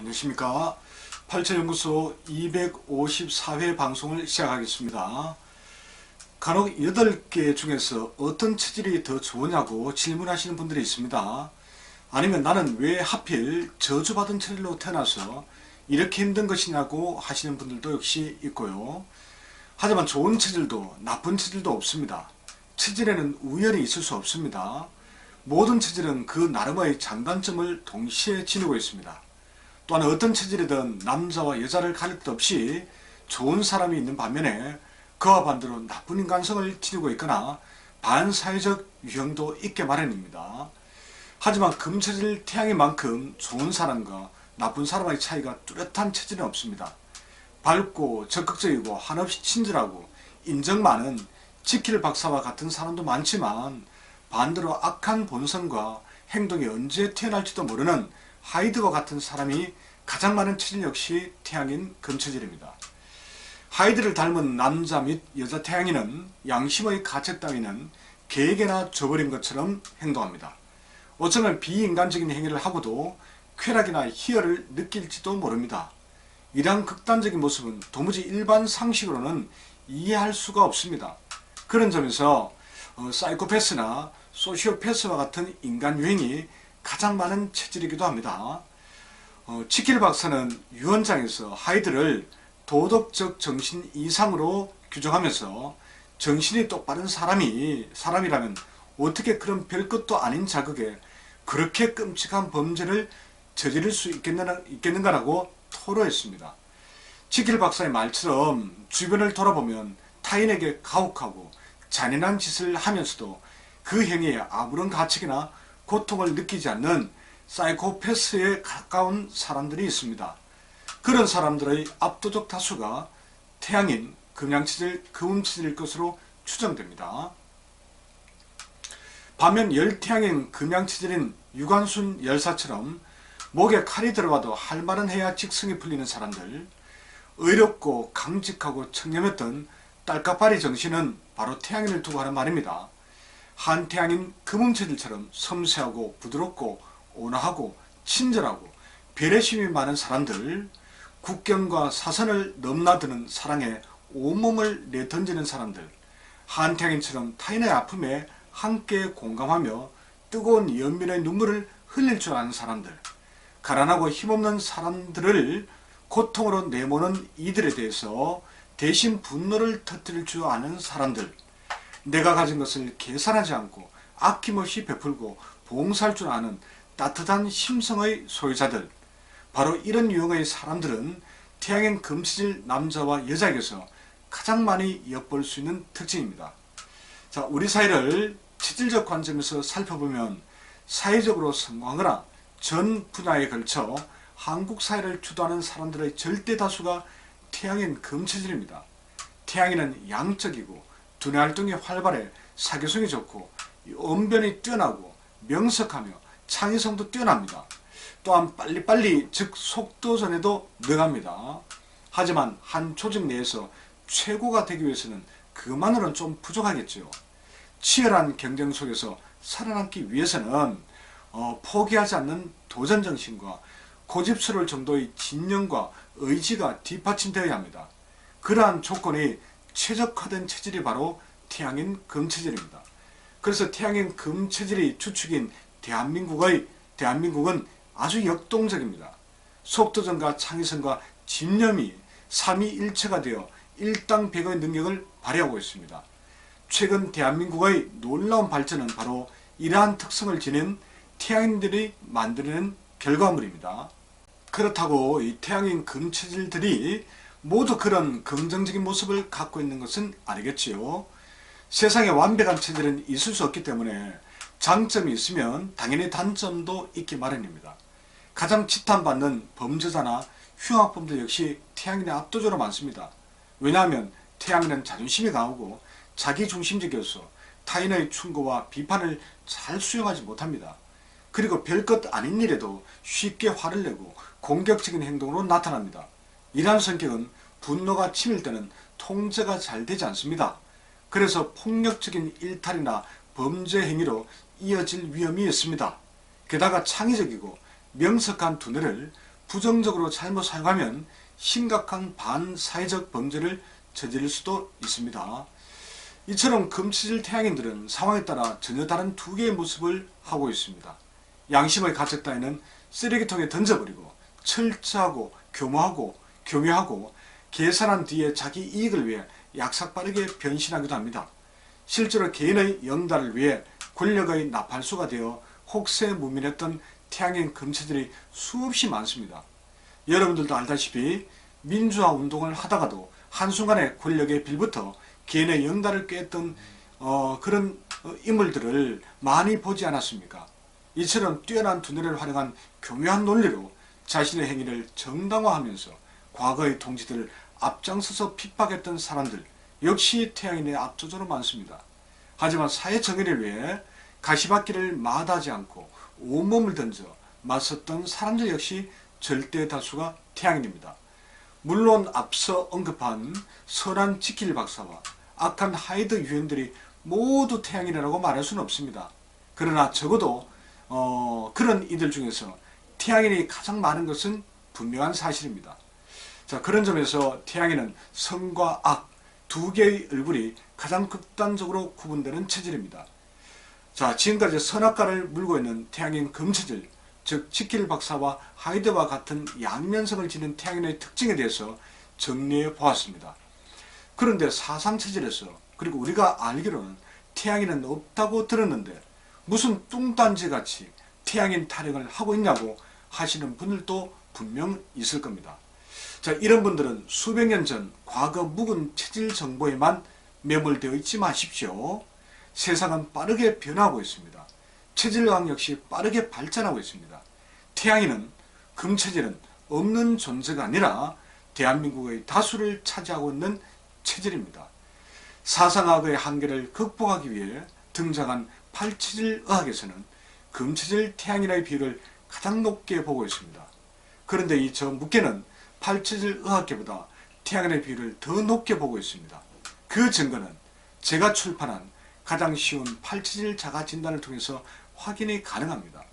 안녕하십니까. 8천연구소 254회 방송을 시작하겠습니다. 간혹 8개 중에서 어떤 체질이 더 좋으냐고 질문하시는 분들이 있습니다. 아니면 나는 왜 하필 저주받은 체질로 태어나서 이렇게 힘든 것이냐고 하시는 분들도 역시 있고요. 하지만 좋은 체질도 나쁜 체질도 없습니다. 체질에는 우연이 있을 수 없습니다. 모든 체질은 그 나름의 장단점을 동시에 지니고 있습니다. 또한 어떤 체질이든 남자와 여자를 가릴 것 없이 좋은 사람이 있는 반면에 그와 반대로 나쁜 인간성을 지니고 있거나 반사회적 유형도 있게 마련입니다. 하지만 금체질 태양인 만큼 좋은 사람과 나쁜 사람의 차이가 뚜렷한 체질은 없습니다. 밝고 적극적이고 한없이 친절하고 인정 많은 지킬 박사와 같은 사람도 많지만 반대로 악한 본성과 행동이 언제 태어날지도 모르는 하이드와 같은 사람이 가장 많은 체질 역시 태양인 금체질입니다. 하이드를 닮은 남자 및 여자 태양인은 양심의 가책 따위는 개에게나 줘버린 것처럼 행동합니다. 어쩌면 비인간적인 행위를 하고도 쾌락이나 희열을 느낄지도 모릅니다. 이러한 극단적인 모습은 도무지 일반 상식으로는 이해할 수가 없습니다. 그런 점에서 사이코패스나 소시오패스와 같은 인간 유행이 가장 많은 체질이기도 합니다. 치킬 박사는 유언장에서 하이드를 도덕적 정신 이상으로 규정하면서 정신이 똑바른 사람이라면 어떻게 그런 별것도 아닌 자극에 그렇게 끔찍한 범죄를 저지를 수 있겠는가라고 토로했습니다. 치킬 박사의 말처럼 주변을 돌아보면 타인에게 가혹하고 잔인한 짓을 하면서도 그 행위에 아무런 가책이나 고통을 느끼지 않는 사이코패스에 가까운 사람들이 있습니다. 그런 사람들의 압도적 다수가 태양인 금양체질, 금음체질일 것으로 추정됩니다. 반면 열태양인 금양체질인 유관순 열사처럼 목에 칼이 들어와도 할 말은 해야 직성이 풀리는 사람들, 의롭고 강직하고 청렴했던 딸깍바리 정신은 바로 태양인을 두고 하는 말입니다. 한태양인 금음체질처럼 섬세하고 부드럽고 온화하고 친절하고 배려심이 많은 사람들, 국경과 사선을 넘나드는 사랑에 온몸을 내던지는 사람들, 한태양인처럼 타인의 아픔에 함께 공감하며 뜨거운 연민의 눈물을 흘릴 줄 아는 사람들, 가난하고 힘없는 사람들을 고통으로 내모는 이들에 대해서 대신 분노를 터뜨릴 줄 아는 사람들, 내가 가진 것을 계산하지 않고 아낌없이 베풀고 봉사할 줄 아는 따뜻한 심성의 소유자들, 바로 이런 유형의 사람들은 태양인 금체질 남자와 여자에게서 가장 많이 엿볼 수 있는 특징입니다. 자, 우리 사회를 체질적 관점에서 살펴보면 사회적으로 성공하거나 전 분야에 걸쳐 한국 사회를 주도하는 사람들의 절대 다수가 태양인 금체질입니다. 태양인은 양적이고 두뇌 활동이 활발해 사교성이 좋고 언변이 뛰어나고 명석하며 창의성도 뛰어납니다. 또한 빨리빨리 즉 속도전에도 능합니다. 하지만 한 조직 내에서 최고가 되기 위해서는 그만으로는 좀 부족하겠죠. 치열한 경쟁 속에서 살아남기 위해서는 포기하지 않는 도전정신과 고집스러울 정도의 진념과 의지가 뒷받침되어야 합니다. 그러한 조건이 최적화된 체질이 바로 태양인 금체질입니다. 그래서 태양인 금체질이 주축인 대한민국은 아주 역동적입니다. 속도전과 창의성과 집념이 삼위일체가 되어 일당백의 능력을 발휘하고 있습니다. 최근 대한민국의 놀라운 발전은 바로 이러한 특성을 지닌 태양인들이 만들어낸 결과물입니다. 그렇다고 이 태양인 금체질들이 모두 그런 긍정적인 모습을 갖고 있는 것은 아니겠지요. 세상에 완벽한 체질은 있을 수 없기 때문에 장점이 있으면 당연히 단점도 있기 마련입니다. 가장 지탄받는 범죄자나 흉악범들 역시 태양인에 압도적으로 많습니다. 왜냐하면 태양인은 자존심이 강하고 자기중심적이어서 타인의 충고와 비판을 잘 수용하지 못합니다. 그리고 별것 아닌 일에도 쉽게 화를 내고 공격적인 행동으로 나타납니다. 이러한 성격은 분노가 치밀 때는 통제가 잘 되지 않습니다. 그래서 폭력적인 일탈이나 범죄 행위로 이어질 위험이 있습니다. 게다가 창의적이고 명석한 두뇌를 부정적으로 잘못 사용하면 심각한 반사회적 범죄를 저지를 수도 있습니다. 이처럼 금치질 태양인들은 상황에 따라 전혀 다른 두 개의 모습을 하고 있습니다. 양심의 가책 따위는 쓰레기통에 던져버리고 철저하고 교묘하고 계산한 뒤에 자기 이익을 위해 약삭빠르게 변신하기도 합니다. 실제로 개인의 영달을 위해 권력의 나팔수가 되어 혹세무민했던 태양인 금체들이 수없이 많습니다. 여러분들도 알다시피 민주화 운동을 하다가도 한순간에 권력에 빌부터 개인의 영달을 꿰었던 그런 인물들을 많이 보지 않았습니까? 이처럼 뛰어난 두뇌를 활용한 교묘한 논리로 자신의 행위를 정당화하면서 과거의 통치들을 앞장서서 핍박했던 사람들 역시 태양인의 압도적으로 많습니다. 하지만 사회 정의를 위해 가시밭길을 마다하지 않고 온몸을 던져 맞섰던 사람들 역시 절대 다수가 태양인입니다. 물론 앞서 언급한 선한 지킬 박사와 악한 하이드 유형들이 모두 태양인이라고 말할 수는 없습니다. 그러나 적어도 그런 이들 중에서 태양인이 가장 많은 것은 분명한 사실입니다. 자, 그런 점에서 태양인은 선과 악 두 개의 얼굴이 가장 극단적으로 구분되는 체질입니다. 자, 지금까지 선악과를 물고 있는 태양인 금체질, 즉 지킬 박사와 하이드와 같은 양면성을 지닌 태양인의 특징에 대해서 정리해 보았습니다. 그런데 사상체질에서 그리고 우리가 알기로는 태양인은 없다고 들었는데 무슨 뚱딴지같이 태양인 타령을 하고 있냐고 하시는 분들도 분명 있을 겁니다. 자, 이런 분들은 수백 년 전 과거 묵은 체질 정보에만 매몰되어 있지 마십시오. 세상은 빠르게 변하고 있습니다. 체질과학 역시 빠르게 발전하고 있습니다. 태양인은, 금체질은 없는 존재가 아니라 대한민국의 다수를 차지하고 있는 체질입니다. 사상학의 한계를 극복하기 위해 등장한 팔체질 의학에서는 금체질 태양인의 비율을 가장 높게 보고 있습니다. 그런데 이 저 묵계는 팔체질 의학계보다 태양인의 비율을 더 높게 보고 있습니다. 그 증거는 제가 출판한 가장 쉬운 팔체질 자가 진단을 통해서 확인이 가능합니다.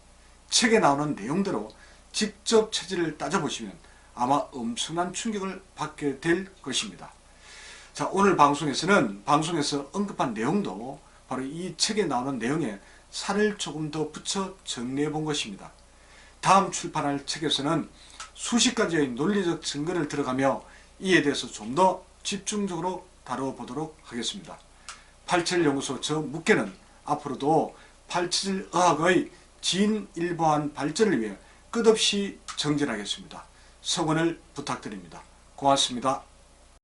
책에 나오는 내용대로 직접 체질을 따져보시면 아마 엄청난 충격을 받게 될 것입니다. 자, 오늘 방송에서 언급한 내용도 바로 이 책에 나오는 내용에 살을 조금 더 붙여 정리해 본 것입니다. 다음 출판할 책에서는 수십 가지의 논리적 증거를 들어가며 이에 대해서 좀 더 집중적으로 다뤄보도록 하겠습니다. 팔체질연구소 저 묵계는 앞으로도 팔체질 의학의 진일보한 발전을 위해 끝없이 정진하겠습니다. 성원을 부탁드립니다. 고맙습니다.